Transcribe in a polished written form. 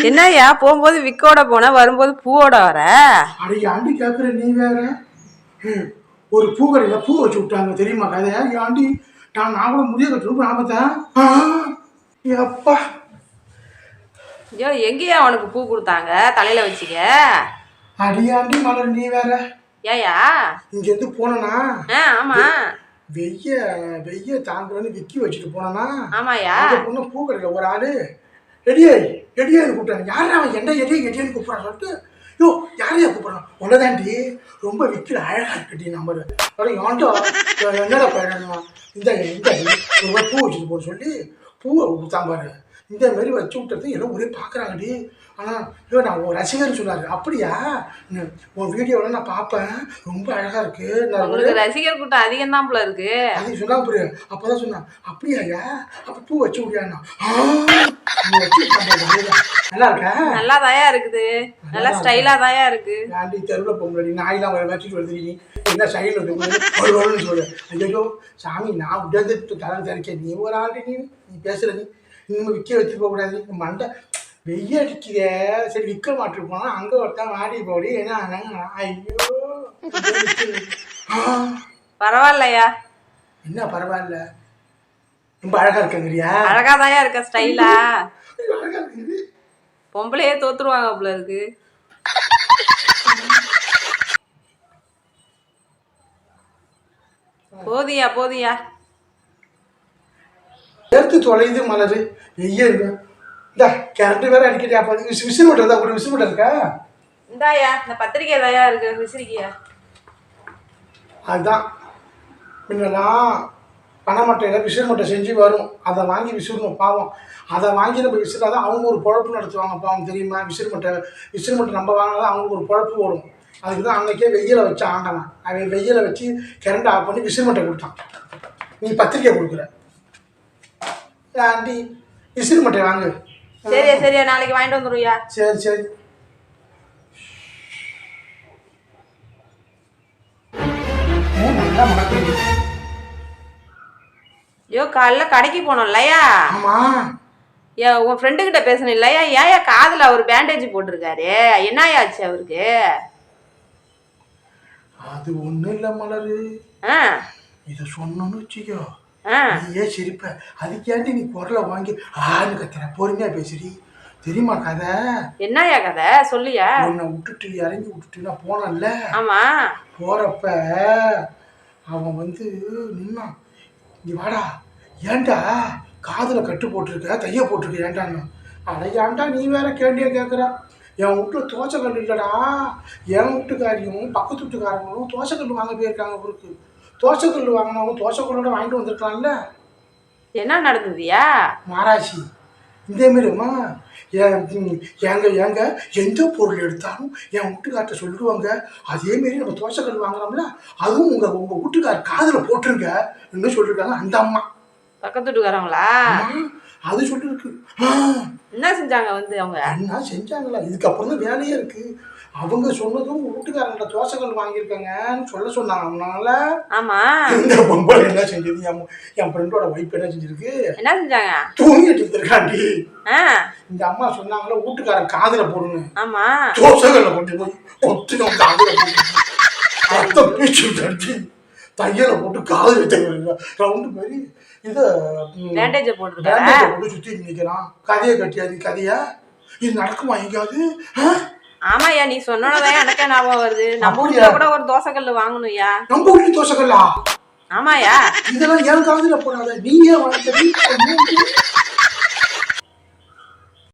என்னய்யா போகும்போது விக்கோட போன வரும்போது பூவோட வர? அடைய ஆண்டி கேக்குற நீ வேற. ஒரு பூ கடையில பூ வச்சு விட்டாங்க தெரியுமா கதையா? ஆண்டி நான் கூட முடிய கட்டுறோம் நாமத்தான். எப்பா ஐயோ எங்கேயா உனக்கு பூ கொடுத்தாங்க தலையில வச்சுக்க? அடியாண்டி மலர் நீ வேற. ஏயா இங்க இருந்து போனா? ஆமா வெய்ய தாங்கலன்னு விக்கி வச்சுட்டு போனா? ஆமாயா. பொண்ணு பூ கடையில ஒரு ஆளு எடியான்னு கூப்பிட்டாங்க. யாரா அவன் என்ன எடியான்னு கூப்பிட்றான்னு சொல்லிட்டு, யோ யாரையா கூப்பிட்றான்? உன்னதாண்டி ரொம்ப விக்கிற அழகா இருக்கட்டி நம்பர் ஆண்டோ என்னடா பழகணும் இந்த ஒரு பூ வச்சுட்டு போன்னு சொல்லி பூவை கொடுத்தான் பாரு. இந்த மாதிரி வச்சு விட்டுறது எல்லாம் ஒரே பார்க்குறாங்கடி. ஆனால் ஐயோ நான் ஒரு ரசிகர்னு சொன்னார். அப்படியா? உன் வீடியோவில் நான் பார்ப்பேன், ரொம்ப அழகாக இருக்கு. நான் ரசிகர் கூட்டம் அதிகம் தான் போல இருக்கு. அது சொன்னா புரிய. அப்போதான் சொன்னான் அப்படியா அப்போ பூ வச்சு விடியாண்ணா. நல்லா இருக்கா? நல்லா தாயா இருக்குது, நல்லா ஸ்டைலா தாயா இருக்கு. ஆண்டி தெருவில் போக முடியாது, நாயெல்லாம் வச்சுட்டு வருது. நீ என்ன ஸ்டைல் வருதுன்னு சொல்லு. ஐயோ சாமி நான் உடந்துட்டு தலை தெரிக்க நீ ஒரு ஆண்டு நீ பேசுற நீ இன்னும் விற்க வச்சுட்டு போகக்கூடாது. மண்டை வெய்ய அடிக்குதே. சரி விற்க மாட்டு போனா அங்கே ஒருத்தன் வாடி போடி என்ன. ஐயோ பரவாயில்லையா? என்ன பரவாயில்ல, ரொம்ப அழகா இருக்கங்கறியா? அழகா தாயா இருக்க, ஸ்டைலா அழகா இருக்குது. பொம்பளையே தோத்துருவாங்க போல இருக்கு. போதியா எடுத்து தொலைது மலரு வெய்ய இருக்கு. இந்த கரண்ட் வேற அடிக்கடியா பார்த்து விசில் மட்டும் ஒரு விசில் மட்டும் இருக்கா? இந்தாயா இந்த பத்திரிக்கை தாயா இருக்கு, விசிறிக்கியா? அதுதான் முன்னெல்லாம் பனைமட்டையில் விசில் மட்டை செஞ்சு வரும், அதை வாங்கி விசிறணும் பாவம். அதை வாங்கி நம்ம விசிறாதான் அவங்க ஒரு குழப்பு நடத்துவாங்க பாவம் தெரியுமா? விசில் மட்டை நம்ம வாங்கினாதான் அவங்களுக்கு ஒரு குழப்பு வரும். அதுக்கு தான் அன்னைக்கே வெயில வச்சு ஆண்டவன். அவன் வெயில வச்சு கரண்ட் ஆஃப் பண்ணி விசில் மட்டை கொடுத்தான். நீ பத்திரிக்கை கொடுக்குற ஆண்டி, விசில் மட்டை வாங்கு. சரியா நாளைக்கு வாங்கிட்டு வந்துருவியா? சரி நல்லா மணக்குது. ஐயோ காலைல கடைக்கு போனோம் இல்லையா? ஆமா. உன் ஃப்ரெண்டு கிட்ட பேசணும் இல்லையா? ஏயா காதுல அவர் பேண்டேஜ் போட்டிருக்காரு, என்னயாச்சு அவருக்கு? அது ஒண்ணும் இல்ல மலரு. இத சொன்னோன்னு வச்சுக்கோ நீ ஏன் சிரிப்ப. அதுக்கேண்டி நீ குரலை வாங்கி ஆன்னு கத்துற. பொறுமையா பேசுறி. தெரியுமா கதை? என்னயா கதை சொல்லியா? உன்னை விட்டுட்டு இறங்கி விட்டுட்டு நான் போனேன்ல. ஆமா. போறப்ப அவன் நின்னான். இங்க வாடா, ஏன்டா காதுல கட்டு போட்டிருக்க, தைய போட்டிருக்க ஏன்டான்னு. அட ஏன்டா நீ வேற கேண்டியா கேட்குற? என் வீட்டுல தோசைக்கல் இல்லடா. என் வீட்டுக்காரியும் பக்கத்து வீட்டுக்காரங்களும் தோசைக்கல் வாங்க போயிருக்காங்க ஊருக்கு. தோசைக்கல் வாங்கினவங்க தோசைக்கல்லோட வாங்கிட்டு வந்துருக்கலாம்ல. என்ன நடந்ததுயா? மாராசி இதே மாதிரிம்மா ஏங்க எந்த பொருள் எடுத்தாலும் என் வீட்டுக்கார்ட்ட சொல்லிடுவாங்க. அதேமாரி நம்ம தோசைக்கல் வாங்குறோம்ல, அதுவும் உங்க வீட்டுக்கார் காதுல போட்டுருங்க என்ன சொல்லிருக்காங்க அந்த அம்மா. பக்கத்து வீட்டுக்காரங்களா? அது சொல்லிருக்கு. என்ன செஞ்சாங்க அவங்க? என்ன செஞ்சாங்களா? இதுக்கப்புறம் தான் வேலையே இருக்கு. அவங்க சொன்னதும் வீட்டுக்காரங்கிட்ட தோசைக்கல் வாங்கியிருக்காங்கன்னு சொல்ல சொன்னாங்க. அதனால ஆமா இந்த பொம்பளை என்ன செஞ்சது, என் ஃப்ரெண்டோட வைப் என்ன செஞ்சிருக்கு, என்ன செஞ்சாங்க? தூங்கிட்டு இருந்திருக்காண்டி. இந்த அம்மா சொன்னாங்களா வீட்டுக்காரன் காதுல போடுங்க. ஆமா. தோசைக்கல்ல கொண்டு போய் ஒத்துக்கும் காதுல போட்டு ரத்தம் பீச்சு தட்டி தையல போட்டு காது வைத்த ரவுண்டு மாதிரி இதை பேண்டேஜ் போட்டு சுத்தி நிற்கிறான். கதையை கட்டியாது கதையா? இது நடக்குமா எங்கேயாவது? ஆமாயா நீ சொன்னதான் எனக்கே ஞாபகம் வருது. நம்ம வீட்டுல கூட ஒரு தோசைக்கல்லு வாங்கணும்யா. நம்ம வீட்டு தோசைக்கல்லா? ஆமாயா. இதெல்லாம் ஏன் காதுல போடாத, நீயே வாங்கி